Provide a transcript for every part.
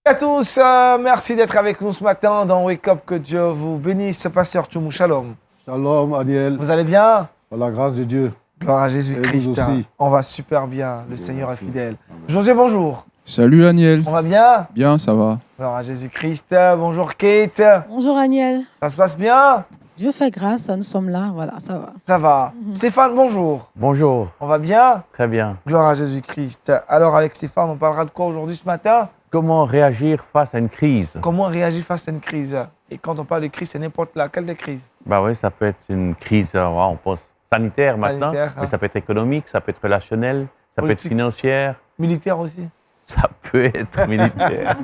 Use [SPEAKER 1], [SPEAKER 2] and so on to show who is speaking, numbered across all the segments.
[SPEAKER 1] À tous, merci d'être avec nous ce matin dans Wake Up. Que Dieu vous bénisse. Pasteur Tchoumou, shalom.
[SPEAKER 2] Shalom, Aniel.
[SPEAKER 1] Vous allez bien?
[SPEAKER 2] Par la grâce de Dieu.
[SPEAKER 1] Gloire à
[SPEAKER 2] Et
[SPEAKER 1] Jésus-Christ.
[SPEAKER 2] vous aussi.
[SPEAKER 1] On va super bien. Le Seigneur
[SPEAKER 2] merci.
[SPEAKER 1] est fidèle.
[SPEAKER 2] Amen.
[SPEAKER 1] José, bonjour.
[SPEAKER 3] Salut Aniel.
[SPEAKER 1] On va bien?
[SPEAKER 3] Bien, ça va.
[SPEAKER 1] Gloire à Jésus-Christ. Bonjour Kate.
[SPEAKER 4] Bonjour Aniel.
[SPEAKER 1] Ça se passe bien?
[SPEAKER 4] Dieu fait grâce, nous sommes là, voilà, ça va.
[SPEAKER 1] Ça va. Stéphane, bonjour.
[SPEAKER 5] Bonjour,
[SPEAKER 1] On va bien?
[SPEAKER 5] très bien.
[SPEAKER 1] Gloire à Jésus-Christ. Alors avec Stéphane, on parlera de quoi aujourd'hui ce matin?
[SPEAKER 5] Comment réagir face à une crise?
[SPEAKER 1] Comment réagir face à une crise? Et quand on parle de crise, c'est n'importe laquelle des crises.
[SPEAKER 5] Bah oui, ça peut être une crise, on pense sanitaire maintenant,
[SPEAKER 1] Sanitaire, hein.
[SPEAKER 5] mais ça peut être économique, ça peut être relationnel, ça peut être
[SPEAKER 1] Politique.
[SPEAKER 5] financière,
[SPEAKER 1] Militaire aussi.
[SPEAKER 5] ça peut être militaire.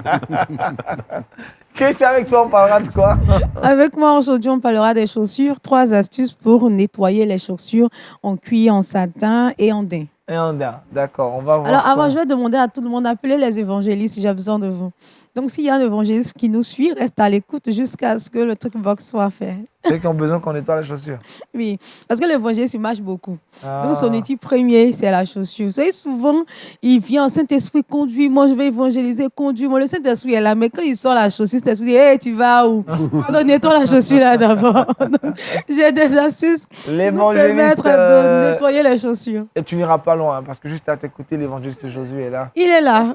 [SPEAKER 1] Kate, avec toi, on parlera de quoi?
[SPEAKER 4] Avec moi aujourd'hui, on parlera des chaussures. 3 astuces pour nettoyer les chaussures en cuir, en satin et en daim.
[SPEAKER 1] Et on a. D'accord, on va voir.
[SPEAKER 4] Alors avant,
[SPEAKER 1] quoi.
[SPEAKER 4] je vais demander à tout le monde d'appeler les évangélistes si j'ai besoin de vous. Donc s'il y a un évangéliste qui nous suit, reste à l'écoute jusqu'à ce que le truc box soit fait.
[SPEAKER 1] Ceux qui ont besoin qu'on nettoie les chaussures.
[SPEAKER 4] Oui, parce que l'évangéliste, il marche beaucoup.
[SPEAKER 1] Ah.
[SPEAKER 4] Donc, son outil premier, c'est la chaussure. Vous savez, souvent, il vient, Saint-Esprit, conduis-moi, je vais évangéliser, conduis-moi. Le Saint-Esprit est là, mais quand il sort la chaussure, Saint-Esprit dit, hey, tu vas où? Alors, nettoie la chaussure là d'abord. Donc, j'ai des astuces pour nous
[SPEAKER 1] L'évangéliste.
[SPEAKER 4] permettre de nettoyer les chaussures.
[SPEAKER 1] Et tu n'iras pas loin, parce que juste à t'écouter, l'évangéliste Josué est là.
[SPEAKER 4] Il est là.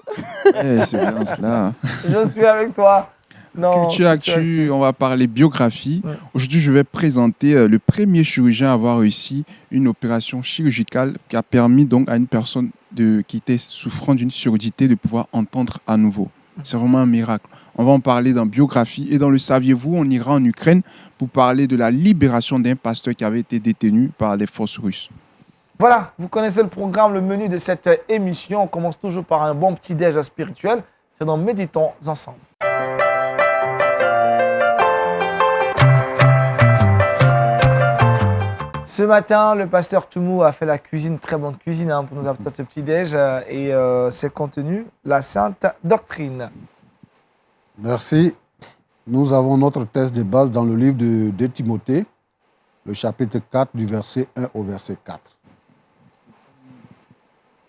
[SPEAKER 3] C'est bien cela.
[SPEAKER 1] Je suis avec toi. Non,
[SPEAKER 3] Culture Actu, on va parler biographie.
[SPEAKER 1] Ouais.
[SPEAKER 3] Aujourd'hui, je vais présenter le premier chirurgien à avoir réussi une opération chirurgicale qui a permis donc à une personne qui était souffrant d'une surdité de pouvoir entendre à nouveau. C'est vraiment un miracle. On va en parler dans biographie. Et dans le saviez-vous, on ira en Ukraine pour parler de la libération d'un pasteur qui avait été détenu par les forces russes.
[SPEAKER 1] Voilà, vous connaissez le programme, le menu de cette émission. On commence toujours par un bon petit déj spirituel. C'est dans Méditons ensemble. Ce matin, le pasteur Toumou a fait la cuisine, très bonne cuisine pour nous apporter ce petit déj et ses contenus, la Sainte Doctrine.
[SPEAKER 2] Merci. Nous avons notre texte de base dans le livre de Timothée, le chapitre 4, du verset 1 au verset 4.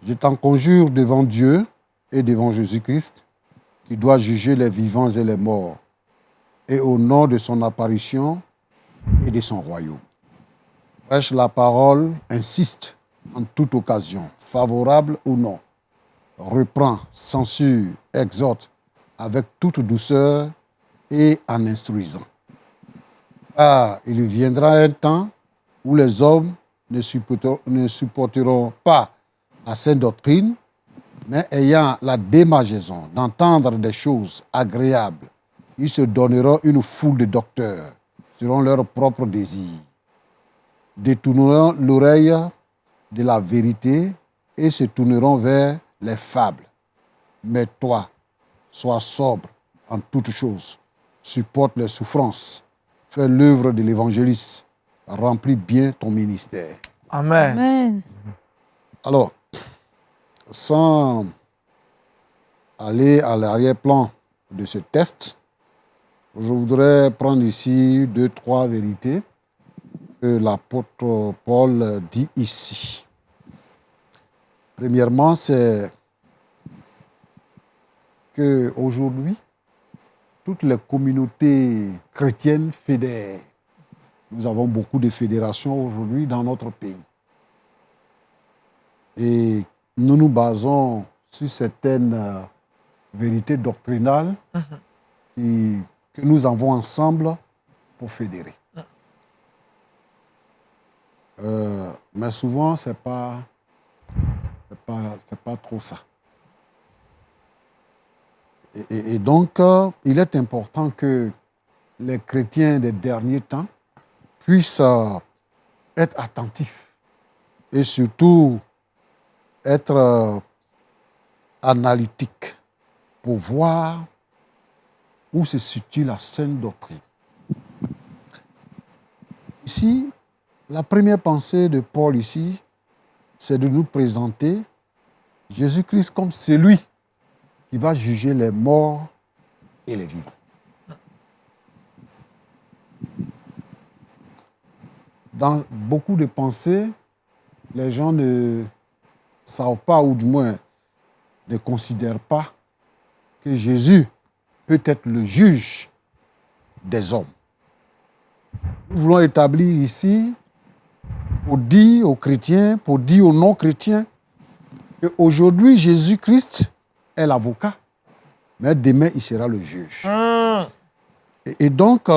[SPEAKER 2] Je t'en conjure devant Dieu et devant Jésus-Christ, qui doit juger les vivants et les morts, et au nom de son apparition et de son royaume. Prêche la parole, insiste en toute occasion, favorable ou non. Reprend, censure, exhorte avec toute douceur et en instruisant. Car il viendra un temps où les hommes ne supporteront pas la sainte doctrine, mais ayant la démangeaison d'entendre des choses agréables, ils se donneront une foule de docteurs selon leurs propres désirs, détourneront l'oreille de la vérité et se tourneront vers les fables. Mais toi, sois sobre en toutes choses, supporte les souffrances, fais l'œuvre de l'évangéliste, remplis bien ton ministère.
[SPEAKER 1] Amen.
[SPEAKER 4] Amen.
[SPEAKER 2] Alors, sans aller à l'arrière-plan de ce texte, je voudrais prendre ici 2-3 vérités que l'apôtre Paul dit ici. Premièrement, c'est qu'aujourd'hui, toutes les communautés chrétiennes fédèrent. Nous avons beaucoup de fédérations aujourd'hui dans notre pays. Et nous nous basons sur certaines vérités doctrinales que nous avons ensemble pour fédérer. Mais souvent, c'est pas trop ça. Et donc, il est important que les chrétiens des derniers temps puissent être attentifs et surtout être analytiques pour voir où se situe la sainte doctrine. Ici, la première pensée de Paul ici, c'est de nous présenter Jésus-Christ comme celui qui va juger les morts et les vivants. Dans beaucoup de pensées, les gens ne savent pas, ou du moins ne considèrent pas que Jésus peut être le juge des hommes. Nous voulons établir ici, pour dire aux chrétiens, pour dire aux non-chrétiens, qu'aujourd'hui, Jésus-Christ est l'avocat, mais demain, il sera le juge. Et donc,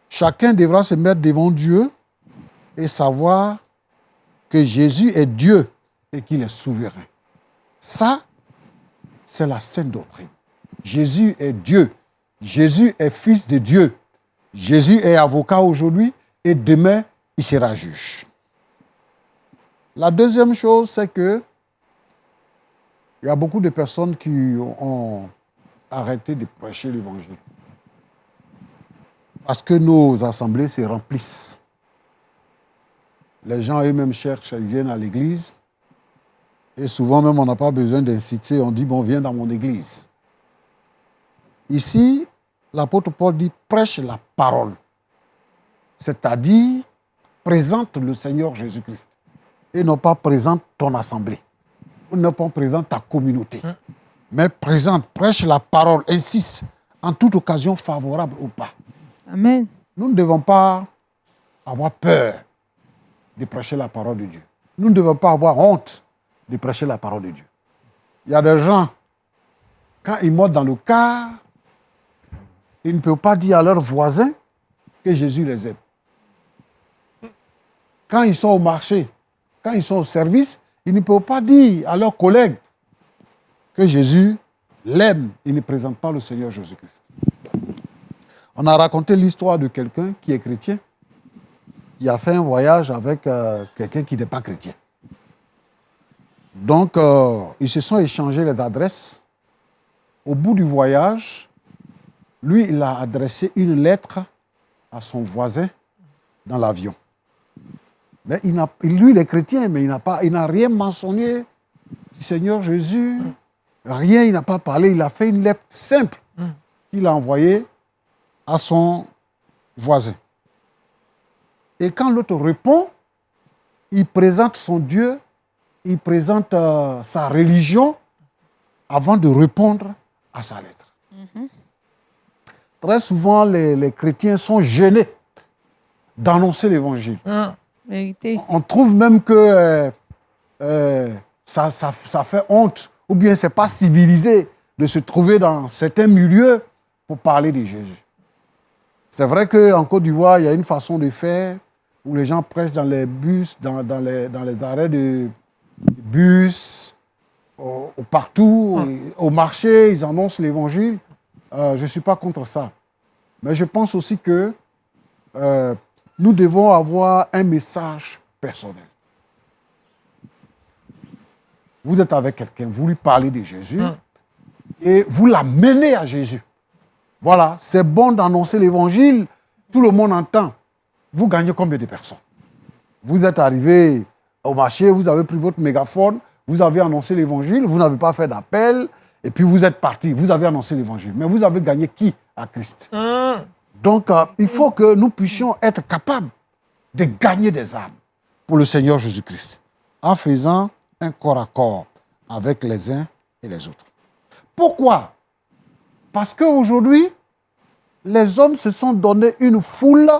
[SPEAKER 2] chacun devra se mettre devant Dieu et savoir que Jésus est Dieu et qu'il est souverain. Ça, c'est la sainte doctrine. Jésus est Dieu. Jésus est fils de Dieu. Jésus est avocat aujourd'hui et demain, il sera juge. La deuxième chose, c'est que il y a beaucoup de personnes qui ont arrêté de prêcher l'évangile. Parce que nos assemblées se remplissent. Les gens eux-mêmes cherchent, ils viennent à l'église. Et souvent même, on n'a pas besoin d'inciter. On dit, bon, viens dans mon église. Ici, l'apôtre Paul dit, prêche la parole. C'est-à-dire, présente le Seigneur Jésus-Christ. Et non pas présente ton assemblée. Ou non pas présente ta communauté. Mais présente, prêche la parole, insiste, en toute occasion favorable ou pas.
[SPEAKER 4] Amen.
[SPEAKER 2] Nous ne devons pas avoir peur de prêcher la parole de Dieu. Nous ne devons pas avoir honte de prêcher la parole de Dieu. Il y a des gens, quand ils montent dans le car, ils ne peuvent pas dire à leurs voisins que Jésus les aime. Quand ils sont au marché, quand ils sont au service, ils ne peuvent pas dire à leurs collègues que Jésus l'aime. Ils ne présentent pas le Seigneur Jésus-Christ. On a raconté l'histoire de quelqu'un qui est chrétien, qui a fait un voyage avec quelqu'un qui n'est pas chrétien. Donc, ils se sont échangés les adresses. Au bout du voyage, lui, il a adressé une lettre à son voisin dans l'avion. Mais lui, il est chrétien, mais il n'a rien mentionné du Seigneur Jésus. Rien, il n'a pas parlé. Il a fait une lettre simple qu'il a envoyée à son voisin. Et quand l'autre répond, il présente son Dieu, il présente sa religion avant de répondre à sa lettre. Très souvent, les chrétiens sont gênés d'annoncer l'évangile.
[SPEAKER 4] Vérité.
[SPEAKER 2] On trouve même que ça fait honte, ou bien c'est pas civilisé de se trouver dans certains milieux pour parler de Jésus. C'est vrai qu'en Côte d'Ivoire, il y a une façon de faire où les gens prêchent dans les bus, dans les arrêts de bus, partout, au marché, ils annoncent l'évangile. Je ne suis pas contre ça. Mais je pense aussi que nous devons avoir un message personnel. Vous êtes avec quelqu'un, vous lui parlez de Jésus et vous l'amenez à Jésus. Voilà, c'est bon d'annoncer l'évangile, tout le monde entend. Vous gagnez combien de personnes? Vous êtes arrivé au marché, vous avez pris votre mégaphone, vous avez annoncé l'évangile, vous n'avez pas fait d'appel, et puis vous êtes parti, vous avez annoncé l'évangile. Mais vous avez gagné qui à Christ? Donc, il faut que nous puissions être capables de gagner des âmes pour le Seigneur Jésus-Christ, en faisant un corps à corps avec les uns et les autres. Pourquoi? Parce qu'aujourd'hui, les hommes se sont donné une foule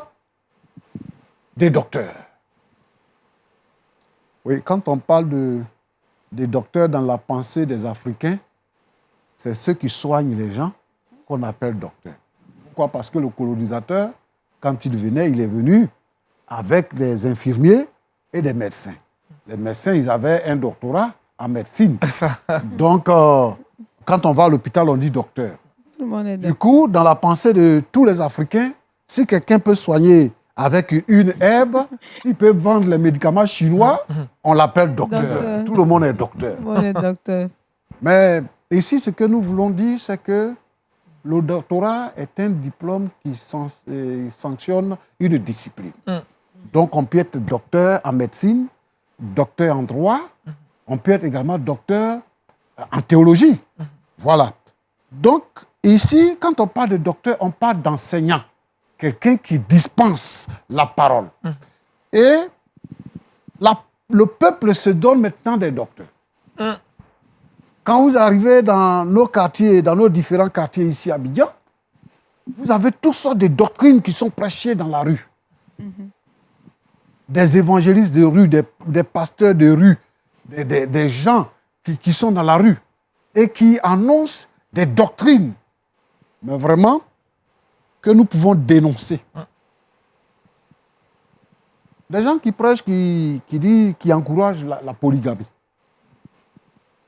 [SPEAKER 2] de docteurs. Oui, quand on parle des docteurs dans la pensée des Africains, c'est ceux qui soignent les gens qu'on appelle docteurs. Pourquoi? Parce que le colonisateur, quand il venait, il est venu avec des infirmiers et des médecins. Les médecins, ils avaient un doctorat en médecine. Donc, quand on va à l'hôpital, on dit docteur.
[SPEAKER 4] Tout le monde est
[SPEAKER 2] Du coup, dans la pensée de tous les Africains, si quelqu'un peut soigner avec une herbe, s'il peut vendre les médicaments chinois, on l'appelle docteur. Tout le monde est docteur.
[SPEAKER 4] Tout le monde est docteur.
[SPEAKER 2] Mais ici, ce que nous voulons dire, c'est que le doctorat est un diplôme qui sanctionne une discipline. Donc, on peut être docteur en médecine, docteur en droit, on peut être également docteur en théologie. Voilà. Donc, ici, quand on parle de docteur, on parle d'enseignant, quelqu'un qui dispense la parole. Et le peuple se donne maintenant des docteurs. Quand vous arrivez dans nos quartiers, dans nos différents quartiers ici à Abidjan, vous avez toutes sortes de doctrines qui sont prêchées dans la rue. Des évangélistes de rue, des pasteurs de rue, des gens qui sont dans la rue et qui annoncent des doctrines, mais vraiment que nous pouvons dénoncer. Des gens qui prêchent, qui encouragent la polygamie.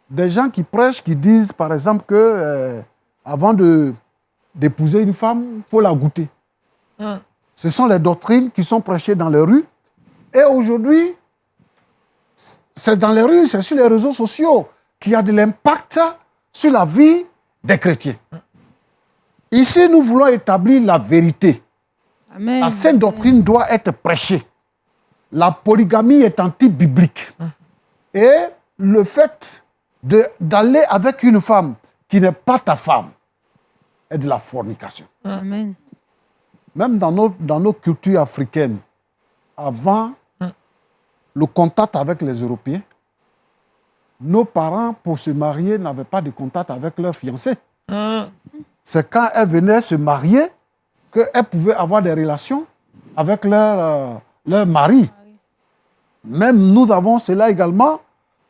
[SPEAKER 2] Des gens qui prêchent, qui disent par exemple que avant d'épouser une femme, il faut la goûter. Ce sont les doctrines qui sont prêchées dans les rues. Et aujourd'hui, c'est dans les rues, c'est sur les réseaux sociaux qu'il y a de l'impact sur la vie des chrétiens. Ici, nous voulons établir la vérité.
[SPEAKER 4] Amen.
[SPEAKER 2] La sainte doctrine doit être prêchée. La polygamie est anti-biblique. Et le fait d'aller avec une femme qui n'est pas ta femme est de la fornication.
[SPEAKER 4] Amen.
[SPEAKER 2] Même dans nos cultures africaines, avant le contact avec les Européens, nos parents, pour se marier, n'avaient pas de contact avec leurs fiancés. C'est quand elles venaient se marier qu'elles pouvaient avoir des relations avec leur mari. Même nous avons cela également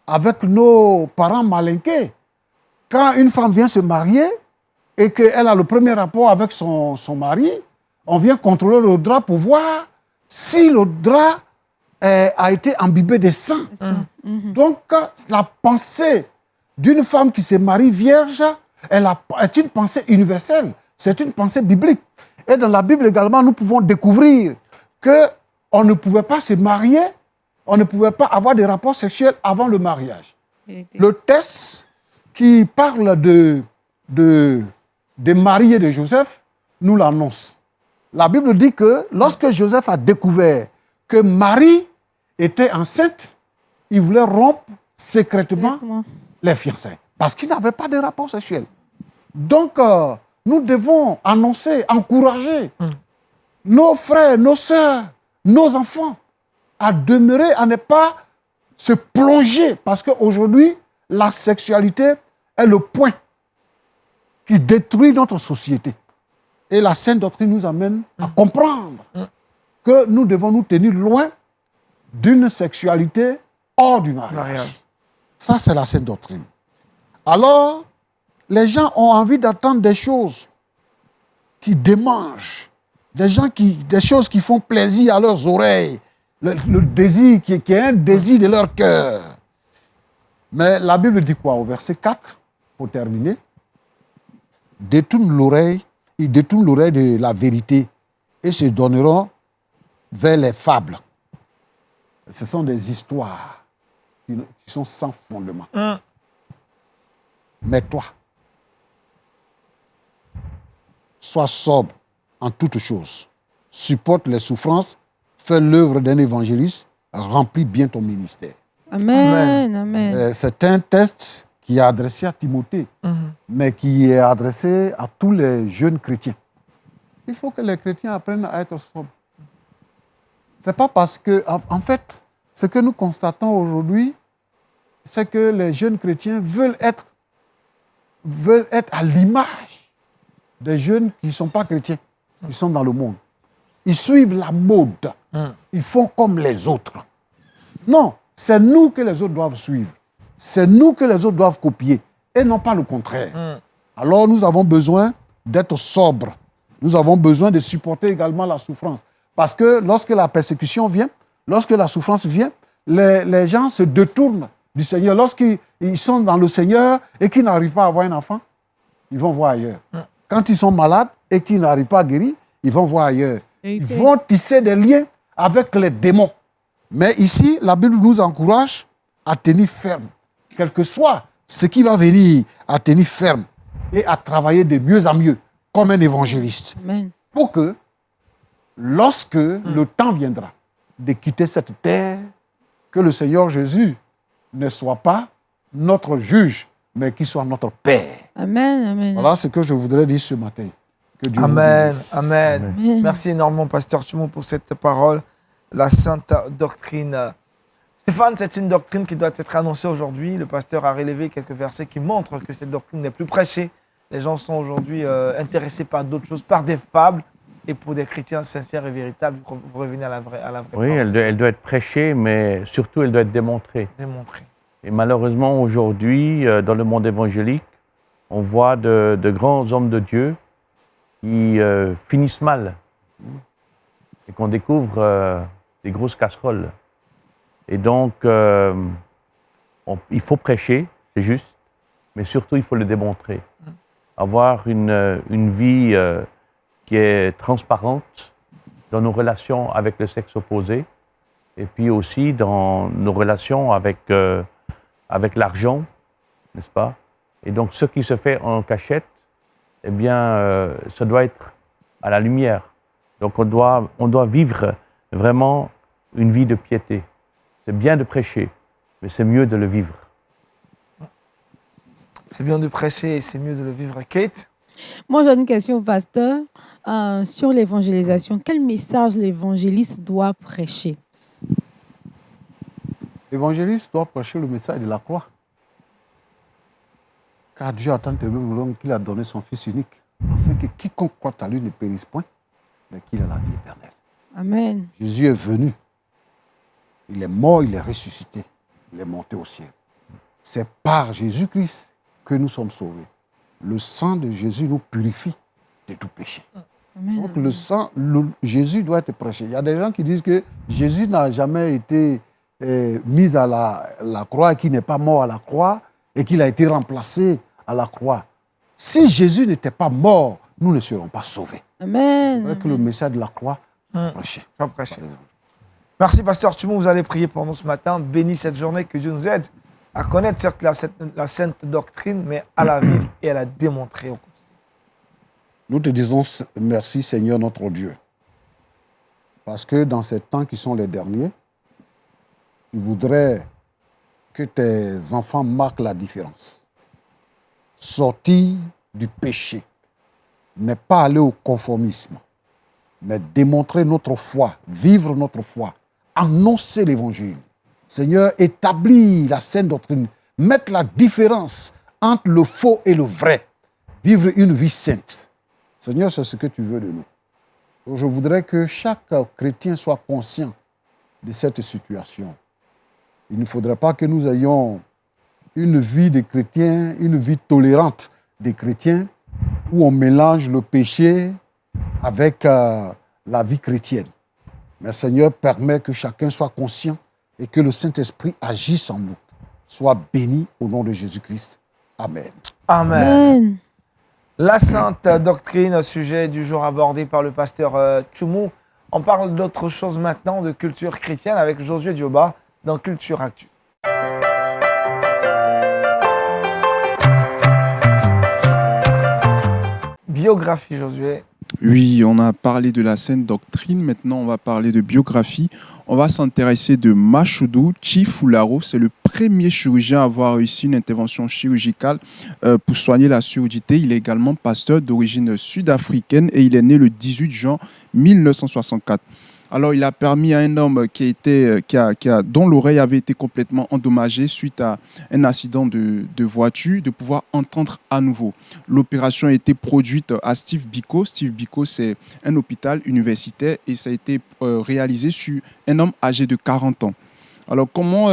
[SPEAKER 2] avec nos parents malinqués. Quand une femme vient se marier et qu'elle a le premier rapport avec son mari, on vient contrôler le drap pour voir si le drap a été imbibé de sang. Donc, la pensée d'une femme qui se marie vierge est une pensée universelle. C'est une pensée biblique. Et dans la Bible également, nous pouvons découvrir qu'on ne pouvait pas se marier, on ne pouvait pas avoir des rapports sexuels avant le mariage. Le texte qui parle des mariés de Joseph nous l'annonce. La Bible dit que lorsque Joseph a découvert que Marie était enceinte, il voulait rompre secrètement les fiançailles parce qu'il n'avait pas de rapport sexuel. Donc, nous devons annoncer, encourager nos frères, nos sœurs, nos enfants à demeurer, à ne pas se plonger. Parce qu'aujourd'hui, la sexualité est le point qui détruit notre société. Et la Sainte Doctrine nous amène à comprendre que nous devons nous tenir loin d'une sexualité hors du mariage. Ça, c'est la Sainte Doctrine. Alors, les gens ont envie d'entendre des choses qui démangent, des choses qui font plaisir à leurs oreilles, le désir qui est un désir de leur cœur. Mais la Bible dit quoi au verset 4, pour terminer? Ils détournent l'oreille de la vérité et se donneront vers les fables. Ce sont des histoires qui sont sans fondement. Mais toi, sois sobre en toutes choses. Supporte les souffrances, fais l'œuvre d'un évangéliste, remplis bien ton ministère.
[SPEAKER 4] Amen. Amen.
[SPEAKER 2] C'est un texte qui est adressé à Timothée, mais qui est adressé à tous les jeunes chrétiens. Il faut que les chrétiens apprennent à être sobres. Ce n'est pas parce que, en fait, ce que nous constatons aujourd'hui, c'est que les jeunes chrétiens veulent être à l'image des jeunes qui ne sont pas chrétiens, qui sont dans le monde. Ils suivent la mode. Ils font comme les autres. Non, c'est nous que les autres doivent suivre. C'est nous que les autres doivent copier et non pas le contraire. Alors nous avons besoin d'être sobres. Nous avons besoin de supporter également la souffrance. Parce que lorsque la persécution vient, lorsque la souffrance vient, les gens se détournent du Seigneur. Lorsqu'ils sont dans le Seigneur et qu'ils n'arrivent pas à avoir un enfant, ils vont voir ailleurs. Quand ils sont malades et qu'ils n'arrivent pas à guérir, ils vont voir ailleurs. Ils vont tisser des liens avec les démons. Mais ici, la Bible nous encourage à tenir ferme. Quel que soit ce qui va venir, à tenir ferme et à travailler de mieux en mieux, comme un évangéliste.
[SPEAKER 4] Amen.
[SPEAKER 2] Pour que, lorsque le temps viendra de quitter cette terre, que le Seigneur Jésus ne soit pas notre juge, mais qu'il soit notre Père.
[SPEAKER 4] Amen. Amen.
[SPEAKER 2] Voilà ce que je voudrais dire ce matin. Que Dieu vous
[SPEAKER 1] Amen,
[SPEAKER 2] bénisse.
[SPEAKER 1] amen.
[SPEAKER 4] Amen.
[SPEAKER 1] Merci énormément, Pasteur Tumou, pour cette parole. La sainte doctrine, Stéphane, c'est une doctrine qui doit être annoncée aujourd'hui. Le pasteur a relevé quelques versets qui montrent que cette doctrine n'est plus prêchée. Les gens sont aujourd'hui intéressés par d'autres choses, par des fables. Et pour des chrétiens sincères et véritables, vous revenez à la vraie
[SPEAKER 5] Oui,
[SPEAKER 1] parole.
[SPEAKER 5] elle doit être prêchée, mais surtout, elle doit être démontrée.
[SPEAKER 1] Démontrée.
[SPEAKER 5] Et malheureusement, aujourd'hui, dans le monde évangélique, on voit de grands hommes de Dieu qui finissent mal et qu'on découvre des grosses casseroles. Et donc, il faut prêcher, c'est juste, mais surtout, il faut le démontrer. Avoir une vie qui est transparente dans nos relations avec le sexe opposé et puis aussi dans nos relations avec l'argent, n'est-ce pas? Et donc, ce qui se fait en cachette, eh bien, ça doit être à la lumière. Donc, on doit vivre vraiment une vie de piété. C'est bien de prêcher, mais c'est mieux de le vivre.
[SPEAKER 1] C'est bien de prêcher et c'est mieux de le vivre. Kate?
[SPEAKER 4] Moi, j'ai une question au pasteur sur l'évangélisation. Quel message l'évangéliste doit prêcher?
[SPEAKER 2] L'évangéliste doit prêcher le message de la croix. Car Dieu a tant aimé le monde qu'il a donné son Fils unique, afin que quiconque croit à lui ne périsse point, mais qu'il ait la vie éternelle.
[SPEAKER 4] Amen.
[SPEAKER 2] Jésus est venu. Il est mort, il est ressuscité. Il est monté au ciel. C'est par Jésus-Christ que nous sommes sauvés. Le sang de Jésus nous purifie de tout péché.
[SPEAKER 4] Amen.
[SPEAKER 2] Donc le sang, Jésus doit être prêché. Il y a des gens qui disent que Jésus n'a jamais été mis à la croix, qu'il n'est pas mort à la croix et qu'il a été remplacé à la croix. Si Jésus n'était pas mort, nous ne serions pas sauvés.
[SPEAKER 4] Amen.
[SPEAKER 2] C'est vrai que le message de la croix, prêché.
[SPEAKER 1] Faut prêcher. Merci, pasteur Tumou. Vous allez prier pour nous ce matin. Bénis cette journée, que Dieu nous aide à connaître certes la sainte doctrine, mais à la vivre et à la démontrer au quotidien.
[SPEAKER 2] Nous te disons merci, Seigneur notre Dieu. Parce que dans ces temps qui sont les derniers, tu voudrais que tes enfants marquent la différence. Sortir du péché n'est pas aller au conformisme, mais démontrer notre foi, vivre notre foi, annoncer l'évangile. Seigneur, établis la sainte doctrine, mettre la différence entre le faux et le vrai, vivre une vie sainte. Seigneur, c'est ce que tu veux de nous. Donc, je voudrais que chaque chrétien soit conscient de cette situation. Il ne faudrait pas que nous ayons une vie de chrétiens, une vie tolérante des chrétiens, où on mélange le péché avec la vie chrétienne. Mais Seigneur, permet que chacun soit conscient et que le Saint-Esprit agisse en nous. Sois béni au nom de Jésus-Christ. Amen.
[SPEAKER 1] Amen.
[SPEAKER 4] Amen.
[SPEAKER 1] La sainte doctrine, sujet du jour abordé par le pasteur Tumou. On parle d'autre chose maintenant, de culture chrétienne, avec Josué Dioba dans Culture Actu. Biographie, Josué.
[SPEAKER 3] Oui, on a parlé de la sainte doctrine. Maintenant, on va parler de biographie. On va s'intéresser de Mashoudou Chifularo. C'est le premier chirurgien à avoir réussi une intervention chirurgicale pour soigner la surdité. Il est également pasteur d'origine sud-africaine et il est né le 18 juin 1964. Alors, il a permis à un homme dont l'oreille avait été complètement endommagée suite à un accident de voiture de pouvoir entendre à nouveau. L'opération a été produite à Steve Biko. Steve Biko, c'est un hôpital universitaire et ça a été réalisé sur un homme âgé de 40 ans. Alors, comment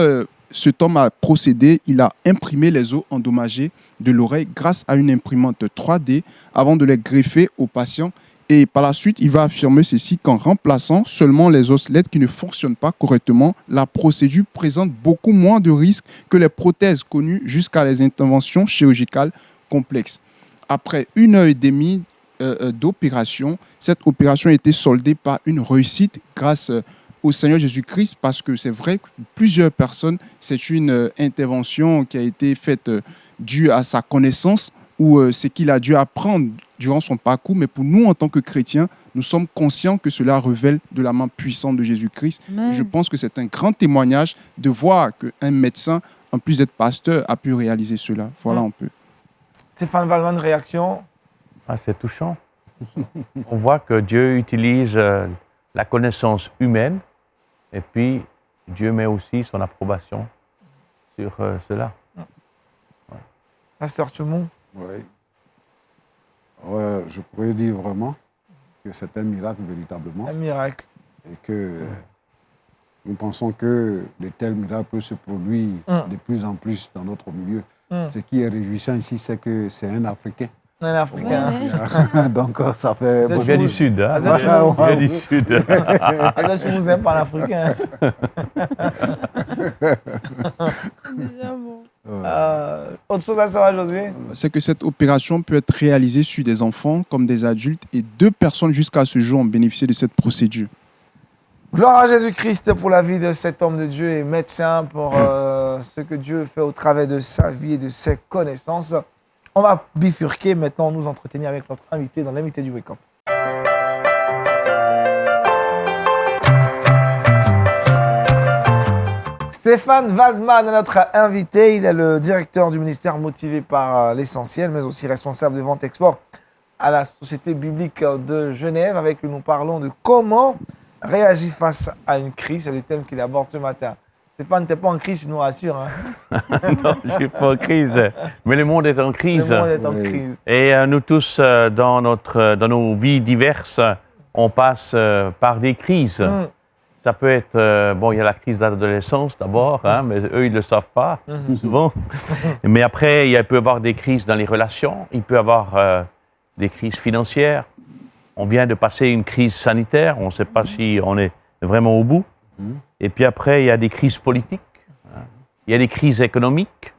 [SPEAKER 3] cet homme a procédé? Il a imprimé les os endommagés de l'oreille grâce à une imprimante 3D avant de les greffer au patient. Et par la suite, il va affirmer ceci qu'en remplaçant seulement les osselets qui ne fonctionnent pas correctement, la procédure présente beaucoup moins de risques que les prothèses connues jusqu'à les interventions chirurgicales complexes. Après 1h30 d'opération, cette opération a été soldée par une réussite grâce au Seigneur Jésus-Christ, parce que c'est vrai que plusieurs personnes, c'est une intervention qui a été faite due à sa connaissance ou ce qu'il a dû apprendre durant son parcours, mais pour nous, en tant que chrétiens, nous sommes conscients que cela révèle de la main puissante de Jésus-Christ. Je pense que c'est un grand témoignage de voir qu'un médecin, en plus d'être pasteur, a pu réaliser cela. Voilà un peu.
[SPEAKER 1] Stéphane Valman, réaction?
[SPEAKER 5] C'est touchant. On voit que Dieu utilise la connaissance humaine et puis Dieu met aussi son approbation sur cela.
[SPEAKER 1] Pasteur Tchoumou.
[SPEAKER 2] Oui. Ouais, je pourrais dire vraiment que c'est un miracle véritablement
[SPEAKER 1] Un miracle.
[SPEAKER 2] et que nous pensons que de tels miracles peuvent se produire de plus en plus dans notre milieu. Ce qui est réjouissant ici, c'est que c'est un Africain.
[SPEAKER 1] Un Africain.
[SPEAKER 2] Donc ça fait
[SPEAKER 1] C'est
[SPEAKER 5] Je viens du Sud. Hein?
[SPEAKER 1] Ah,
[SPEAKER 2] ça,
[SPEAKER 5] Je viens du Sud.
[SPEAKER 1] Là, je vous aime par l'Africain.
[SPEAKER 4] Déjà bon.
[SPEAKER 1] Autre chose à savoir, Josué?
[SPEAKER 3] C'est que cette opération peut être réalisée sur des enfants comme des adultes et 2 personnes jusqu'à ce jour ont bénéficié de cette procédure.
[SPEAKER 1] Gloire à Jésus-Christ pour la vie de cet homme de Dieu et médecin, pour ce que Dieu fait au travers de sa vie et de ses connaissances. On va bifurquer maintenant, nous entretenir avec notre invité dans l'invité du Wake Up. Stéphane Waldman est notre invité. Il est le directeur du ministère motivé par l'essentiel, mais aussi responsable de vente export à la Société biblique de Genève. Avec lui, nous parlons de comment réagir face à une crise. C'est le thème qu'il aborde ce matin. Stéphane, tu n'es pas en crise, tu nous rassures. Hein?
[SPEAKER 5] Non, je ne suis pas en crise. Mais le monde est en crise.
[SPEAKER 1] Le monde est en
[SPEAKER 2] Oui.
[SPEAKER 1] crise.
[SPEAKER 5] Et nous tous, dans nos vies diverses, on passe par des crises. Ça peut être, bon, il y a la crise de l'adolescence d'abord, hein, mais eux, ils ne le savent pas, souvent. Mais après, il peut y avoir des crises dans les relations, il peut y avoir des crises financières. On vient de passer une crise sanitaire, on ne sait pas si on est vraiment au bout. Et puis après, il y a des crises politiques, hein. Il y a des crises économiques.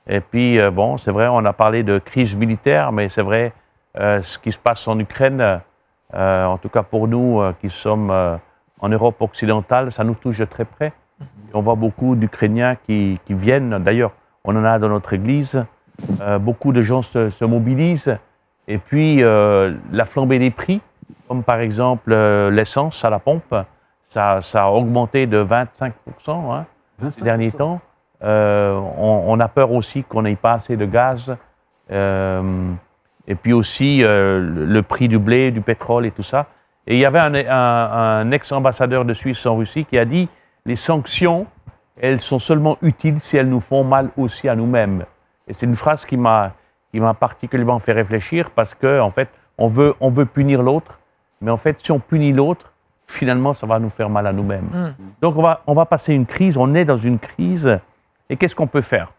[SPEAKER 5] Et puis, bon, c'est vrai, on a parlé de crise militaire, mais c'est vrai, ce qui se passe en Ukraine, en tout cas pour nous qui sommes en Europe occidentale, ça nous touche de très près. On voit beaucoup d'Ukrainiens qui viennent. D'ailleurs, on en a dans notre église. Beaucoup de gens se mobilisent. Et puis, la flambée des prix, comme par exemple l'essence à la pompe, ça a augmenté de 25% hein, ces derniers temps. On a peur aussi qu'on n'ait pas assez de gaz. Et puis aussi, le prix du blé, du pétrole et tout ça. Et il y avait un ex-ambassadeur de Suisse en Russie qui a dit « Les sanctions, elles sont seulement utiles si elles nous font mal aussi à nous-mêmes. » Et c'est une phrase qui m'a particulièrement fait réfléchir parce qu'en fait, on veut punir l'autre, mais en fait, si on punit l'autre, finalement, ça va nous faire mal à nous-mêmes. Donc, on va passer une crise, on est dans une crise, et qu'est-ce qu'on peut faire?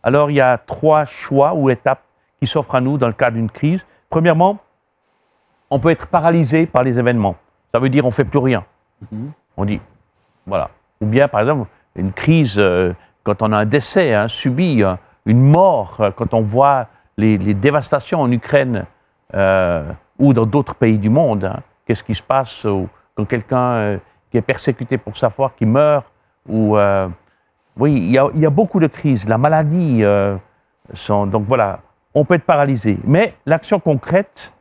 [SPEAKER 5] Alors, il y a 3 choix ou étapes qui s'offrent à nous dans le cadre d'une crise. Premièrement, on peut être paralysé par les événements. Ça veut dire on ne fait plus rien. On dit, voilà. Ou bien, par exemple, une crise, quand on a un décès subi, une mort, quand on voit les dévastations en Ukraine ou dans d'autres pays du monde. Hein. Qu'est-ce qui se passe quand quelqu'un qui est persécuté pour sa foi, qui meurt ou, oui, il y a beaucoup de crises. La maladie, donc voilà, on peut être paralysé. Mais l'action concrète,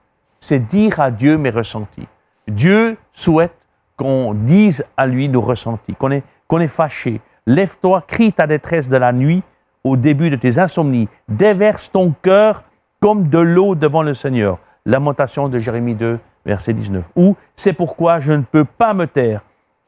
[SPEAKER 5] c'est dire à Dieu mes ressentis. Dieu souhaite qu'on dise à lui nos ressentis, qu'on est fâché. Lève-toi, crie ta détresse de la nuit au début de tes insomnies. Déverse ton cœur comme de l'eau devant le Seigneur. Lamentation de Jérémie 2, verset 19. Ou c'est pourquoi je ne peux pas me taire.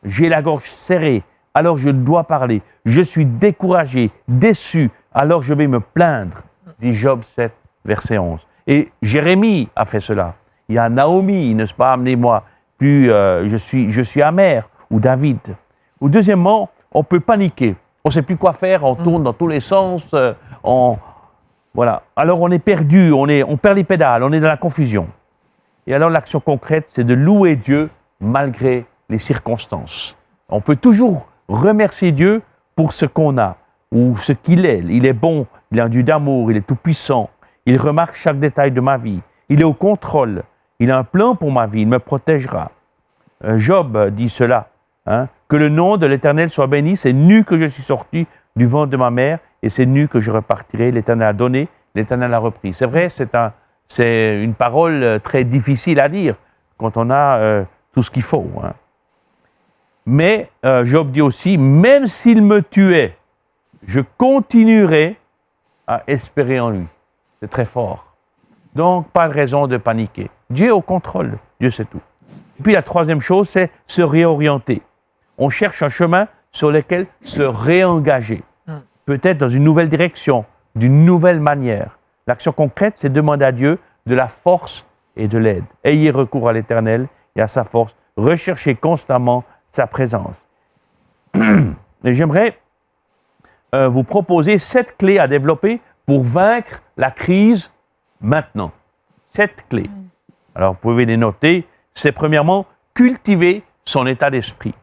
[SPEAKER 5] J'ai la gorge serrée, alors je dois parler. Je suis découragé, déçu, alors je vais me plaindre. Dit Job 7, verset 11. Et Jérémie a fait cela. Il y a Naomi, n'est-ce pas, amenez-moi, puis je suis amer, ou David. Ou deuxièmement, on peut paniquer. On ne sait plus quoi faire, on tourne dans tous les sens, voilà. Alors on est perdu, on perd les pédales, on est dans la confusion. Et alors l'action concrète, c'est de louer Dieu malgré les circonstances. On peut toujours remercier Dieu pour ce qu'on a, ou ce qu'il est. Il est bon, il est un Dieu d'amour, il est tout-puissant. Il remarque chaque détail de ma vie. Il est au contrôle. Il a un plan pour ma vie. Il me protégera. Job dit cela. Hein, que le nom de l'Éternel soit béni. C'est nu que je suis sorti du ventre de ma mère et c'est nu que je repartirai. L'Éternel a donné, l'Éternel a repris. C'est vrai, c'est une parole très difficile à dire quand on a tout ce qu'il faut. Hein. Mais Job dit aussi, même s'il me tuait, je continuerai à espérer en lui. C'est très fort. Donc, pas de raison de paniquer. Dieu est au contrôle. Dieu sait tout. Et puis, la troisième chose, c'est se réorienter. On cherche un chemin sur lesquels se réengager. Peut-être dans une nouvelle direction, d'une nouvelle manière. L'action concrète, c'est demander à Dieu de la force et de l'aide. Ayez recours à l'Éternel et à sa force. Recherchez constamment sa présence. Et j'aimerais vous proposer 7 clés à développer pour vaincre la crise maintenant. 7 clés. Alors, vous pouvez les noter. C'est premièrement, cultiver son état d'esprit.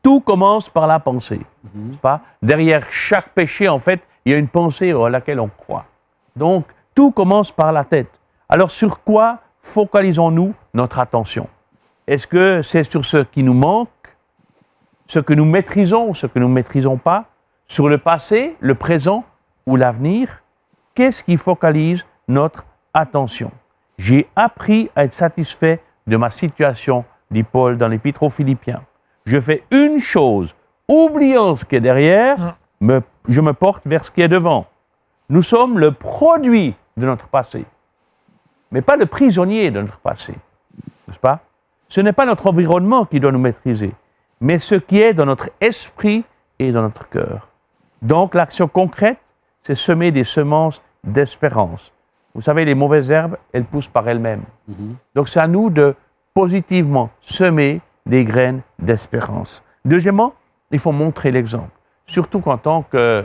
[SPEAKER 5] Tout commence par la pensée. Pas? Derrière chaque péché, en fait, il y a une pensée à laquelle on croit. Donc, tout commence par la tête. Alors, sur quoi focalisons-nous notre attention? Est-ce que c'est sur ce qui nous manque, ce que nous maîtrisons ou ce que nous ne maîtrisons pas, sur le passé, le présent ou l'avenir? Qu'est-ce qui focalise notre attention? J'ai appris à être satisfait de ma situation, dit Paul dans l'Épître aux Philippiens. Je fais une chose, oubliant ce qui est derrière, je me porte vers ce qui est devant. Nous sommes le produit de notre passé, mais pas le prisonnier de notre passé, n'est-ce pas? Ce n'est pas notre environnement qui doit nous maîtriser, mais ce qui est dans notre esprit et dans notre cœur. Donc, l'action concrète, c'est semer des semences d'espérance. Vous savez, les mauvaises herbes, elles poussent par elles-mêmes. Donc, c'est à nous de positivement semer des graines d'espérance. Deuxièmement, il faut montrer l'exemple. Surtout qu'en tant que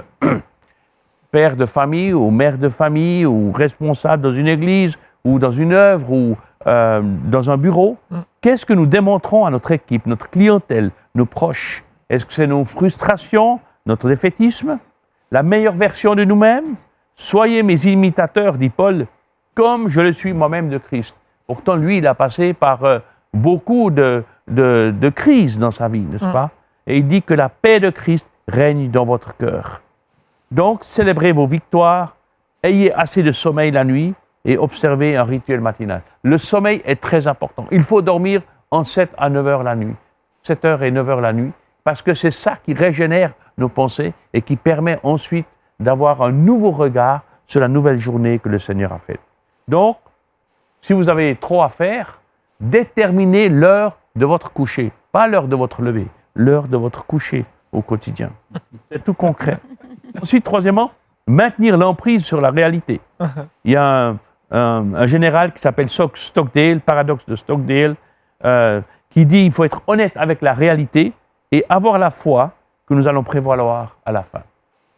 [SPEAKER 5] père de famille ou mère de famille ou responsable dans une église ou dans une œuvre ou dans un bureau, qu'est-ce que nous démontrons à notre équipe, notre clientèle, nos proches? Est-ce que c'est nos frustrations, notre défaitisme, la meilleure version de nous-mêmes? Soyez mes imitateurs, dit Paul, comme je le suis moi-même de Christ. Pourtant, lui, il a passé par beaucoup de crises dans sa vie, n'est-ce pas? Et il dit que la paix de Christ règne dans votre cœur. Donc, célébrez vos victoires, ayez assez de sommeil la nuit et observez un rituel matinal. Le sommeil est très important. Il faut dormir en 7 à 9 heures la nuit. 7 heures et 9 heures la nuit, parce que c'est ça qui régénère nos pensées et qui permet ensuite d'avoir un nouveau regard sur la nouvelle journée que le Seigneur a faite. Donc, si vous avez trop à faire, déterminez l'heure de votre coucher, pas l'heure de votre lever, l'heure de votre coucher au quotidien. C'est tout concret. Ensuite, troisièmement, maintenir l'emprise sur la réalité. Il y a un général qui s'appelle Stockdale, paradoxe de Stockdale, qui dit qu'il faut être honnête avec la réalité et avoir la foi que nous allons prévaloir à la fin.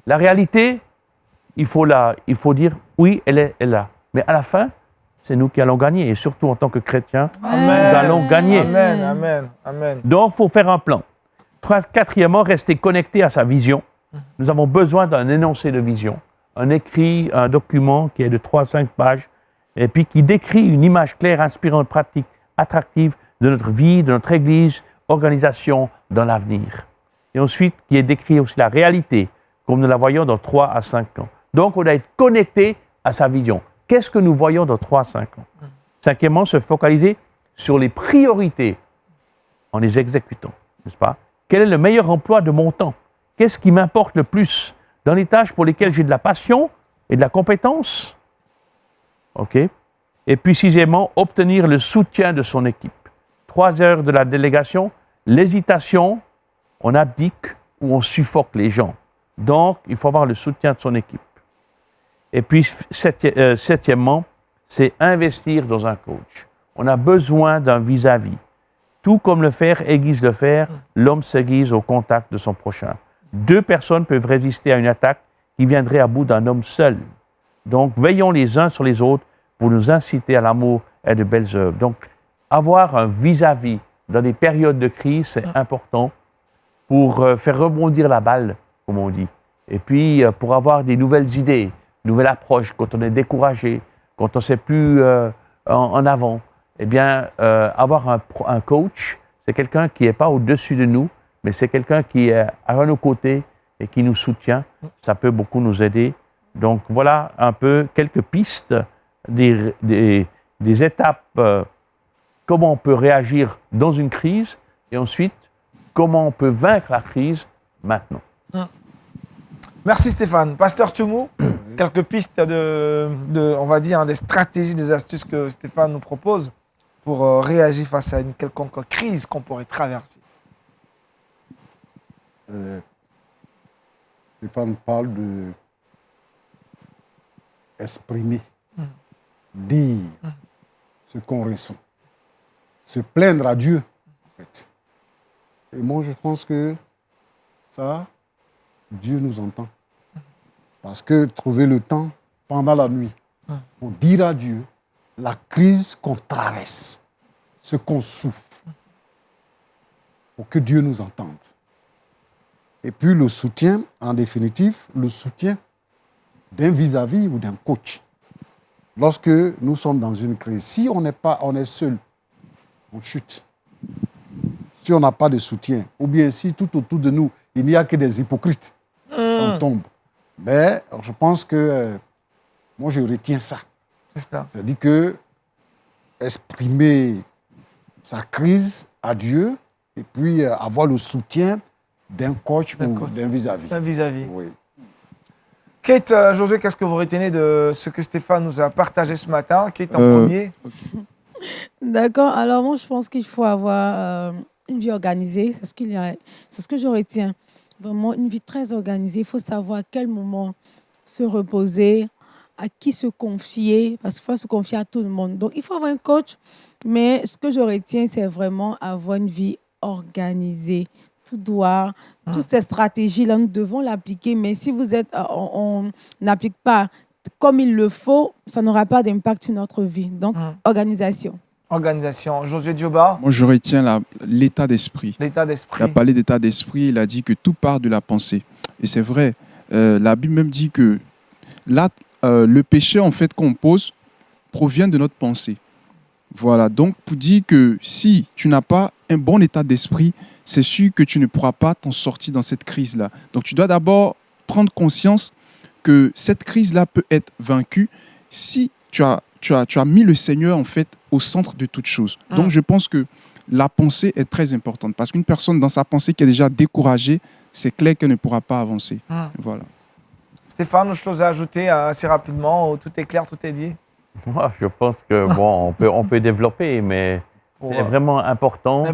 [SPEAKER 5] La réalité, il faut dire oui, elle est là. Mais à la fin, c'est nous qui allons gagner. Et surtout en tant que chrétiens, nous allons gagner.
[SPEAKER 1] Amen, amen, amen.
[SPEAKER 5] Donc, il faut faire un plan. Quatrièmement, rester connecté à sa vision. Nous avons besoin d'un énoncé de vision, un écrit, un document qui est de 3 à 5 pages, et puis qui décrit une image claire, inspirante, pratique, attractive de notre vie, de notre Église, organisation dans l'avenir. Et ensuite, qui est décrit aussi la réalité, comme nous la voyons dans 3 à 5 ans. Donc, on doit être connecté à sa vision. Qu'est-ce que nous voyons dans 3 à 5 ans? Cinquièmement, se focaliser sur les priorités en les exécutant, n'est-ce pas? Quel est le meilleur emploi de mon temps? Qu'est-ce qui m'importe le plus dans les tâches pour lesquelles j'ai de la passion et de la compétence? OK? Et puis, sixièmement, obtenir le soutien de son équipe. 3 heures de la délégation, l'hésitation, on abdique ou on suffoque les gens. Donc, il faut avoir le soutien de son équipe. Et puis, septièmement, c'est investir dans un coach. On a besoin d'un vis-à-vis. Tout comme le fer aiguise le fer, l'homme s'aiguise au contact de son prochain. 2 personnes peuvent résister à une attaque qui viendrait à bout d'un homme seul. Donc, veillons les uns sur les autres pour nous inciter à l'amour et de belles œuvres. Donc, avoir un vis-à-vis dans des périodes de crise, c'est important pour faire rebondir la balle, comme on dit. Et puis, pour avoir des nouvelles idées, nouvelle approche, quand on est découragé, quand on ne sait plus en avant, eh bien, avoir un coach, c'est quelqu'un qui n'est pas au-dessus de nous, mais c'est quelqu'un qui est à nos côtés et qui nous soutient. Ça peut beaucoup nous aider. Donc, voilà un peu quelques pistes, des étapes, comment on peut réagir dans une crise, et ensuite, comment on peut vaincre la crise maintenant.
[SPEAKER 1] Merci Stéphane. Pasteur Tchoumou, quelques pistes on va dire, des stratégies, des astuces que Stéphane nous propose pour réagir face à une quelconque crise qu'on pourrait traverser.
[SPEAKER 2] Stéphane parle de exprimer, dire ce qu'on ressent, se plaindre à Dieu, en fait. Et moi, je pense que ça, Dieu nous entend. Parce que trouver le temps pendant la nuit pour dire à Dieu la crise qu'on traverse, ce qu'on souffre, pour que Dieu nous entende. Et puis le soutien, en définitive, le soutien d'un vis-à-vis ou d'un coach. Lorsque nous sommes dans une crise, si on est seul, on chute. Si on n'a pas de soutien, ou bien si tout autour de nous, il n'y a que des hypocrites, on tombe. Mais je pense que moi, je retiens ça. C'est-à-dire que exprimer sa crise à Dieu et puis avoir le soutien d'un coach ou d'un vis-à-vis.
[SPEAKER 1] D'un vis-à-vis.
[SPEAKER 2] Oui.
[SPEAKER 1] Kate, Josué, qu'est-ce que vous retenez de ce que Stéphane nous a partagé ce matin? Kate en premier.
[SPEAKER 4] D'accord. Alors, moi, je pense qu'il faut avoir une vie organisée. C'est ce que je retiens. Vraiment, une vie très organisée. Il faut savoir à quel moment se reposer, à qui se confier, parce qu'il faut se confier à tout le monde. Donc, il faut avoir un coach. Mais ce que je retiens, c'est vraiment avoir une vie organisée. Toutes ces stratégies-là, nous devons l'appliquer. Mais si on n'applique pas comme il le faut, ça n'aura pas d'impact sur notre vie. Donc, organisation.
[SPEAKER 1] Organisation. Josué Dioba.
[SPEAKER 3] Moi, je retiens l'état d'esprit.
[SPEAKER 1] L'état d'esprit.
[SPEAKER 3] Il a parlé d'état d'esprit, il a dit que tout part de la pensée. Et c'est vrai, la Bible même dit que là, le péché en fait qu'on pose provient de notre pensée. Voilà, donc pour dire que si tu n'as pas un bon état d'esprit, c'est sûr que tu ne pourras pas t'en sortir dans cette crise-là. Donc tu dois d'abord prendre conscience que cette crise-là peut être vaincue si tu as mis le Seigneur en fait au centre de toute chose. Donc je pense que la pensée est très importante parce qu'une personne dans sa pensée qui est déjà découragée, c'est clair qu'elle ne pourra pas avancer. Voilà.
[SPEAKER 1] Stéphane, autre chose à ajouter assez rapidement? Tout est clair, tout est dit?
[SPEAKER 5] Moi, je pense que bon, on peut développer, mais c'est vraiment important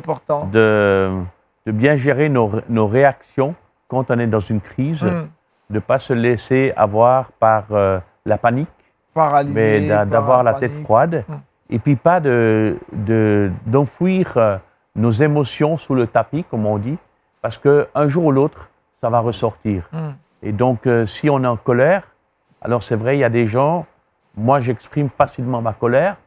[SPEAKER 5] de bien gérer nos réactions quand on est dans une crise, de ne pas se laisser avoir par la panique, mais d'avoir la tête froide, et puis pas d'enfouir nos émotions sous le tapis, comme on dit, parce qu'un jour ou l'autre, ça va ressortir. Et donc, si on est en colère, alors c'est vrai, il y a des gens, moi j'exprime facilement ma colère,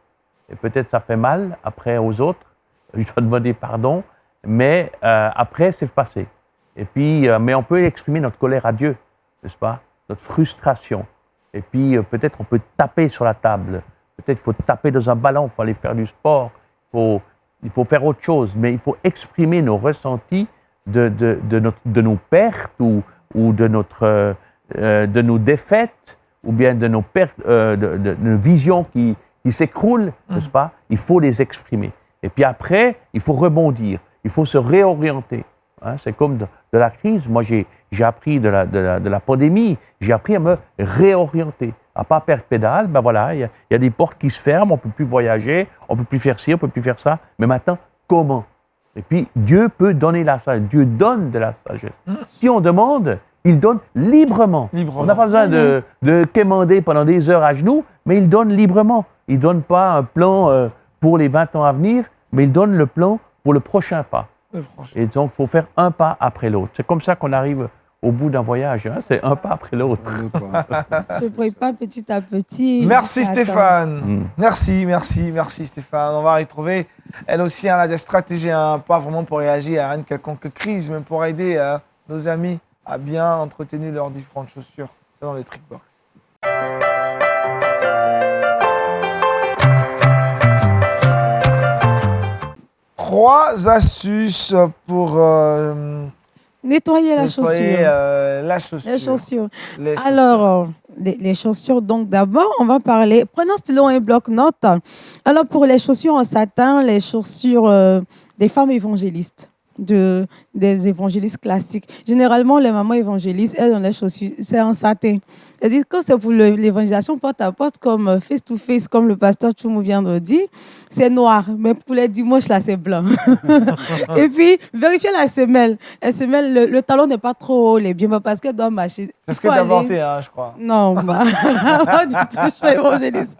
[SPEAKER 5] et peut-être ça fait mal après aux autres, je dois demander pardon, mais après c'est passé. Et puis, mais on peut exprimer notre colère à Dieu, n'est-ce pas? Notre frustration. Et puis peut-être on peut taper sur la table, peut-être il faut taper dans un ballon, il faut aller faire du sport, il faut faire autre chose, mais il faut exprimer nos ressentis de nos pertes ou de nos défaites, ou bien de nos pertes, de nos visions qui s'écroulent, n'est-ce pas? Il faut les exprimer. Et puis après, il faut rebondir, il faut se réorienter. Hein? C'est comme de la crise. Moi, j'ai appris de la pandémie, j'ai appris à me réorienter, à ne pas perdre pédale. Ben voilà, il y a des portes qui se ferment, on ne peut plus voyager, on ne peut plus faire ci, on ne peut plus faire ça. Mais maintenant, comment? Et puis, Dieu peut donner la sagesse. Dieu donne de la sagesse. Si on demande, il donne librement. On n'a pas besoin de quémander pendant des heures à genoux, mais il donne librement. Il ne donne pas un plan pour les 20 ans à venir, mais il donne le plan pour le prochain pas. Et donc, il faut faire un pas après l'autre. C'est comme ça qu'on arrive au bout d'un voyage. Hein? C'est un pas après l'autre.
[SPEAKER 4] Je prépare petit à petit.
[SPEAKER 1] Merci Stéphane. Merci Stéphane. On va retrouver, elle aussi, elle a des stratégies, pas vraiment pour réagir à une quelconque crise, mais pour aider nos amis à bien entretenir leurs différentes chaussures. C'est dans les Trickbox. Trois astuces pour
[SPEAKER 4] nettoyer la chaussure.
[SPEAKER 1] Les chaussures.
[SPEAKER 4] Alors, les chaussures, donc d'abord, on va parler. Prenons un stylo et un bloc-notes. Alors, pour les chaussures en satin, les chaussures des femmes évangélistes, des évangélistes classiques. Généralement, les mamans évangélistes, elles ont les chaussures, c'est en satin. C'est-à-dire, quand c'est pour l'évangélisation porte à porte, comme face-to-face, comme le pasteur Tchoumou vient de dire, c'est noir. Mais pour les dimanches, là, c'est blanc. Et puis, vérifiez la semelle. La semelle, le talon n'est pas trop haut, les bien, parce qu'elle doit marcher.
[SPEAKER 1] C'est ce que tu as inventé, hein, je crois.
[SPEAKER 4] Non, bah, pas du tout, je suis évangéliste.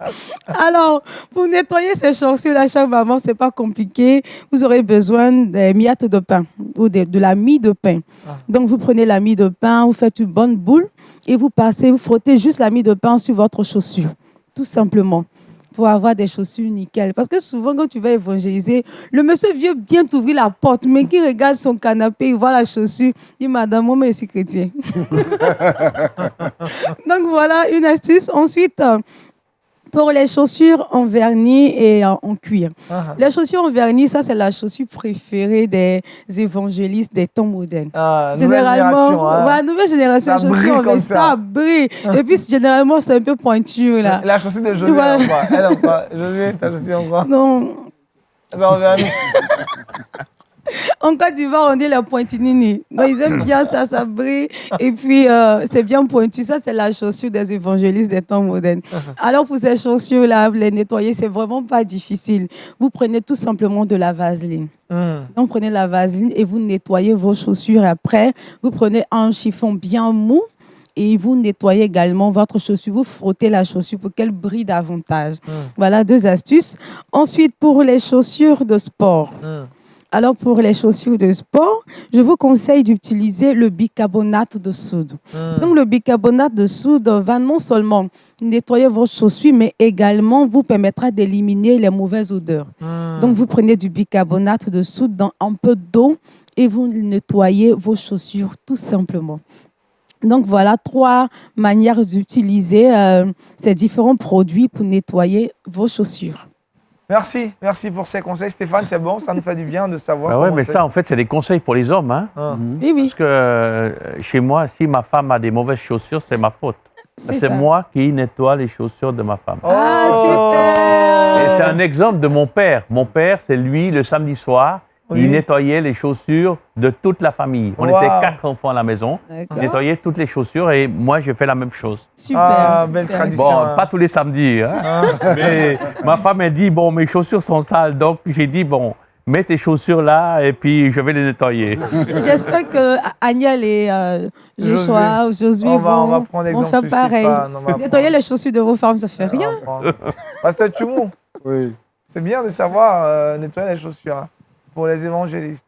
[SPEAKER 4] Alors, pour nettoyer ces chaussures-là, chaque maman, c'est pas compliqué. Vous aurez besoin des miettes de pain ou de la mie de pain. Donc, vous prenez la mie de pain, vous faites une bonne boule et vous frottez juste la mie de pain sur votre chaussure, tout simplement, pour avoir des chaussures nickel. Parce que souvent, quand tu vas évangéliser, le monsieur vient bien t'ouvrir la porte, mais qui regarde son canapé, il voit la chaussure, il dit, madame, moi, je suis chrétien. Donc, voilà une astuce. Ensuite, pour les chaussures en vernis et en cuir. Les chaussures en vernis, ça, c'est la chaussure préférée des évangélistes des temps modernes.
[SPEAKER 1] Généralement,
[SPEAKER 4] nouvelle génération,
[SPEAKER 1] ça
[SPEAKER 4] les chaussures
[SPEAKER 1] brille
[SPEAKER 4] en
[SPEAKER 1] comme
[SPEAKER 4] vernis, ça brille. Et puis, généralement, c'est un peu pointu, là.
[SPEAKER 1] La chaussure de Josué,
[SPEAKER 4] Voilà.
[SPEAKER 1] elle en quoi Josué, ta chaussure en quoi?
[SPEAKER 4] Non.
[SPEAKER 1] En vernis.
[SPEAKER 4] En Côte d'Ivoire, on dit la pointinini. Donc, ils aiment bien ça, ça brille. Et puis, c'est bien pointu. Ça, c'est la chaussure des évangélistes des temps modernes. Alors, pour ces chaussures-là, les nettoyer, c'est vraiment pas difficile. Vous prenez tout simplement de la vaseline. Donc, prenez la vaseline et vous nettoyez vos chaussures. Et après, vous prenez un chiffon bien mou. Et vous nettoyez également votre chaussure. Vous frottez la chaussure pour qu'elle brille davantage. Voilà 2 astuces. Ensuite, pour les chaussures de sport. Alors, pour les chaussures de sport, je vous conseille d'utiliser le bicarbonate de soude. Donc, le bicarbonate de soude va non seulement nettoyer vos chaussures, mais également vous permettra d'éliminer les mauvaises odeurs. Donc, vous prenez du bicarbonate de soude dans un peu d'eau et vous nettoyez vos chaussures tout simplement. Donc, voilà 3 manières d'utiliser ces différents produits pour nettoyer vos chaussures.
[SPEAKER 1] Merci pour ces conseils, Stéphane. C'est bon, ça nous fait du bien de savoir.
[SPEAKER 5] Bah ouais, mais ça, en fait, c'est des conseils pour les hommes. Hein?
[SPEAKER 4] Oui, oui.
[SPEAKER 5] Parce que chez moi, si ma femme a des mauvaises chaussures, c'est ma faute. C'est
[SPEAKER 4] ça.
[SPEAKER 5] moi qui nettoie les chaussures de ma femme.
[SPEAKER 4] Ah, super!
[SPEAKER 5] Et c'est un exemple de mon père. Mon père, c'est lui, le samedi soir, il nettoyait les chaussures de toute la famille. On était 4 enfants à la maison. Il nettoyait toutes les chaussures et moi, j'ai fait la même chose.
[SPEAKER 4] Super.
[SPEAKER 1] Belle
[SPEAKER 4] super.
[SPEAKER 1] tradition.
[SPEAKER 5] Bon, pas tous les samedis. Hein? Mais ma femme a dit, bon, mes chaussures sont sales. Donc, j'ai dit, bon, mets tes chaussures là et puis je vais les nettoyer.
[SPEAKER 4] J'espère que Agnès et Joshua, Josué
[SPEAKER 1] on va prendre
[SPEAKER 4] vont
[SPEAKER 1] exemple
[SPEAKER 4] faire
[SPEAKER 1] sur
[SPEAKER 4] pareil.
[SPEAKER 1] Stéphane, on va
[SPEAKER 4] Nettoyer
[SPEAKER 1] prendre.
[SPEAKER 4] les chaussures de vos femmes, ça fait rien.
[SPEAKER 1] Pasteur Tchoumou,
[SPEAKER 2] Oui.
[SPEAKER 1] c'est bien de savoir nettoyer les chaussures hein, pour les évangélistes.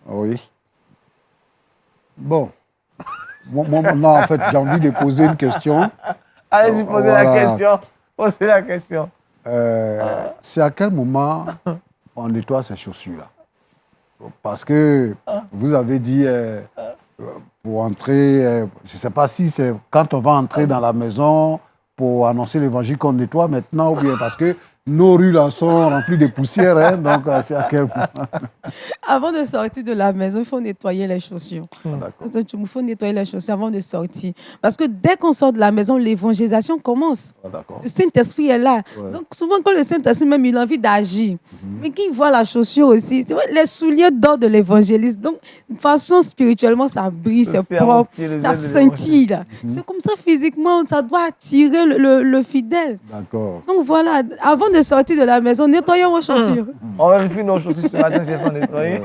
[SPEAKER 2] Oui. Bon. Moi, en fait, j'ai envie de poser une question.
[SPEAKER 1] Allez-y, posez la
[SPEAKER 2] Voilà.
[SPEAKER 1] question. Posez la question.
[SPEAKER 2] C'est à quel moment on nettoie ces chaussures-là? Parce que vous avez dit pour entrer, je ne sais pas si c'est quand on va entrer dans la maison pour annoncer l'évangile qu'on nettoie maintenant ou bien parce que nos rues là sont remplies de poussière, hein, donc c'est à quel moment?
[SPEAKER 4] Avant de sortir de la maison, il faut nettoyer les chaussures.
[SPEAKER 2] D'accord.
[SPEAKER 4] Il faut nettoyer les chaussures avant de sortir. Parce que dès qu'on sort de la maison, l'évangélisation commence.
[SPEAKER 2] Ah, d'accord.
[SPEAKER 4] Le Saint-Esprit est là.
[SPEAKER 2] Ouais.
[SPEAKER 4] Donc, souvent, quand le Saint-Esprit, même, il a envie d'agir. Mais qui voit la chaussure aussi, c'est vrai, les souliers d'or de l'évangéliste. Donc, de façon spirituellement, ça brille, c'est propre, ça scintille. Là. C'est comme ça, physiquement, ça doit attirer le fidèle.
[SPEAKER 2] D'accord.
[SPEAKER 4] Donc, voilà, avant de sortir de la maison, nettoyons vos chaussures.
[SPEAKER 1] On vérifie nos chaussures ce matin si elles sont nettoyées.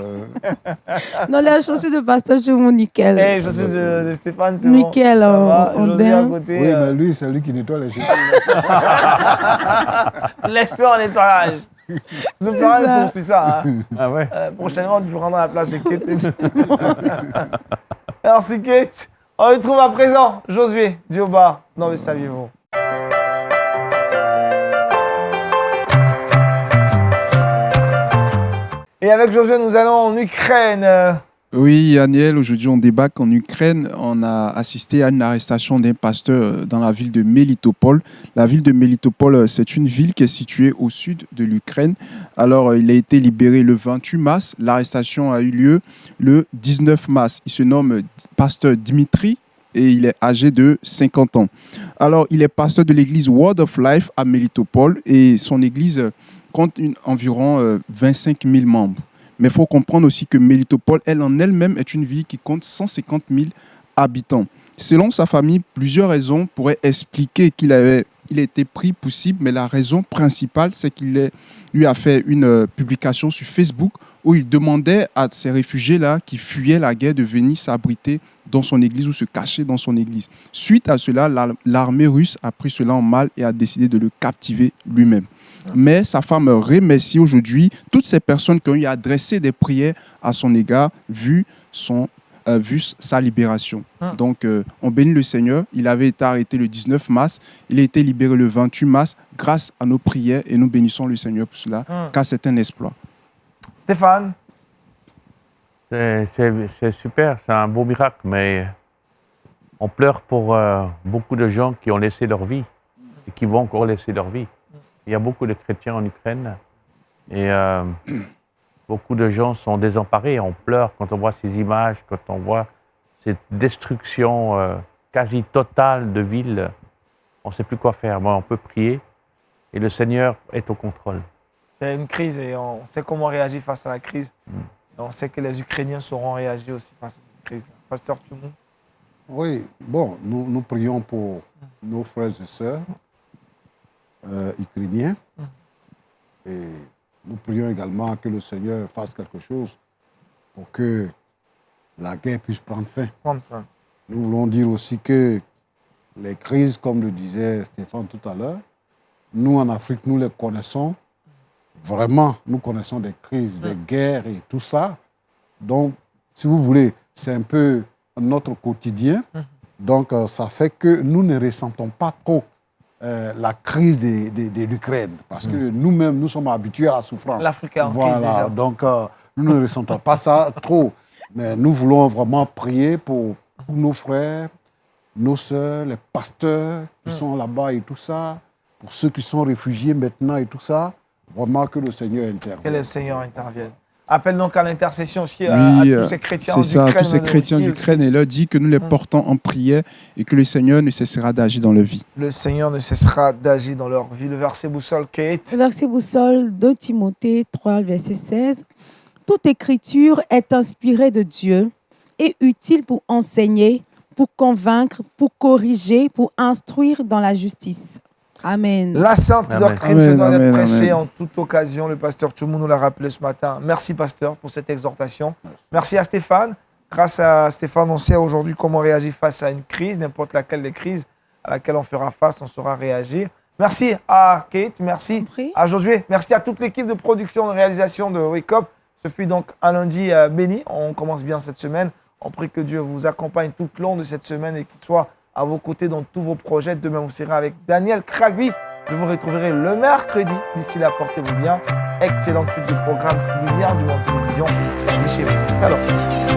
[SPEAKER 4] Non, les chaussures de pasteur Tchoumou, nickel.
[SPEAKER 1] Et les chaussures de Stéphane, c'est
[SPEAKER 4] Nickel,
[SPEAKER 1] bon. Ça va.
[SPEAKER 4] on
[SPEAKER 1] Josué à
[SPEAKER 4] donne.
[SPEAKER 1] côté.
[SPEAKER 2] Oui, mais lui, c'est lui qui nettoie les chaussures.
[SPEAKER 1] L'expert en nettoyage. Nous ferons
[SPEAKER 4] ça.
[SPEAKER 1] un cours sur ça. Hein.
[SPEAKER 5] Ah ouais?
[SPEAKER 1] Prochainement, tu prendras la place de Kate. Merci Kate. On retrouve à présent Josué Dioba. Non, mais saviez-vous? Et avec Josué, nous allons en Ukraine.
[SPEAKER 3] Oui, Daniel, aujourd'hui on débarque en Ukraine. On a assisté à une arrestation d'un pasteur dans la ville de Melitopol. La ville de Melitopol, c'est une ville qui est située au sud de l'Ukraine. Alors, il a été libéré le 28 mars. L'arrestation a eu lieu le 19 mars. Il se nomme pasteur Dimitri et il est âgé de 50 ans. Alors, il est pasteur de l'église Word of Life à Melitopol et son église compte environ 25 000 membres. Mais il faut comprendre aussi que Melitopol, elle en elle-même, est une ville qui compte 150 000 habitants. Selon sa famille, plusieurs raisons pourraient expliquer qu'il a été pris pour cible, mais la raison principale, c'est qu'il lui a fait une publication sur Facebook où il demandait à ces réfugiés-là qui fuyaient la guerre de venir s'abriter dans son église ou se cacher dans son église. Suite à cela, l'armée russe a pris cela en mal et a décidé de le captiver lui-même. Mais sa femme remercie aujourd'hui toutes ces personnes qui ont eu adressé des prières à son égard, vu sa libération. Donc, on bénit le Seigneur. Il avait été arrêté le 19 mars. Il a été libéré le 28 mars grâce à nos prières et nous bénissons le Seigneur pour cela, car c'est un exploit.
[SPEAKER 1] Stéphane?
[SPEAKER 5] C'est super, c'est un beau miracle, mais on pleure pour beaucoup de gens qui ont laissé leur vie et qui vont encore laisser leur vie. Il y a beaucoup de chrétiens en Ukraine et beaucoup de gens sont désemparés. On pleure quand on voit ces images, quand on voit cette destruction quasi totale de villes. On ne sait plus quoi faire. Bon, on peut prier et le Seigneur est au contrôle.
[SPEAKER 1] C'est une crise et on sait comment réagir face à la crise. Et on sait que les Ukrainiens sauront réagir aussi face à cette crise. Pasteur Tchoumou?
[SPEAKER 2] Oui, bon, nous prions pour nos frères et sœurs ukrainiens. Et nous prions également que le Seigneur fasse quelque chose pour que la guerre puisse prendre fin. Nous voulons dire aussi que les crises, comme le disait Stéphane tout à l'heure, nous en Afrique, nous les connaissons. Vraiment, nous connaissons des crises, des guerres et tout ça. Donc, si vous voulez, c'est un peu notre quotidien. Donc, ça fait que nous ne ressentons pas trop la crise de l'Ukraine. Parce que nous-mêmes, nous sommes habitués à la souffrance.
[SPEAKER 1] L'Afrique est en crise déjà.
[SPEAKER 2] Donc, nous ne ressentons pas ça trop. Mais nous voulons vraiment prier pour nos frères, nos sœurs, les pasteurs qui sont là-bas et tout ça, pour ceux qui sont réfugiés maintenant et tout ça. Vraiment que le Seigneur intervienne.
[SPEAKER 1] Que le Seigneur intervienne. Appelle donc à l'intercession aussi à tous ces chrétiens
[SPEAKER 3] d'Ukraine. C'est ça, tous ces chrétiens
[SPEAKER 1] aussi,
[SPEAKER 3] d'Ukraine. Et leur dit que nous les portons en prière et que le Seigneur ne cessera d'agir dans leur vie.
[SPEAKER 1] Le Seigneur ne cessera d'agir dans leur vie. Le verset boussole, Kate.
[SPEAKER 4] Le verset boussole de Timothée 3, verset 16. Toute écriture est inspirée de Dieu et utile pour enseigner, pour convaincre, pour corriger, pour instruire dans la justice. Amen.
[SPEAKER 1] La sainte
[SPEAKER 5] Amen.
[SPEAKER 1] doctrine se doit d'être prêchée
[SPEAKER 3] Amen.
[SPEAKER 1] en toute occasion. Le pasteur Tchoumou nous l'a rappelé ce matin. Merci, pasteur, pour cette exhortation. Merci à Stéphane. Grâce à Stéphane, on sait aujourd'hui comment réagir face à une crise, n'importe laquelle des crises à laquelle on fera face, on saura réagir. Merci à Kate, merci à Josué, merci à toute l'équipe de production, de réalisation de Wake Up. Ce fut donc un lundi béni. On commence bien cette semaine. On prie que Dieu vous accompagne tout le long de cette semaine et qu'il soit à vos côtés dans tous vos projets. Demain, vous serez avec Daniel Kragby. Je vous retrouverai le mercredi. D'ici là, portez-vous bien. Excellente suite de programme sous lumière du monde télévision. Chez vous. Alors.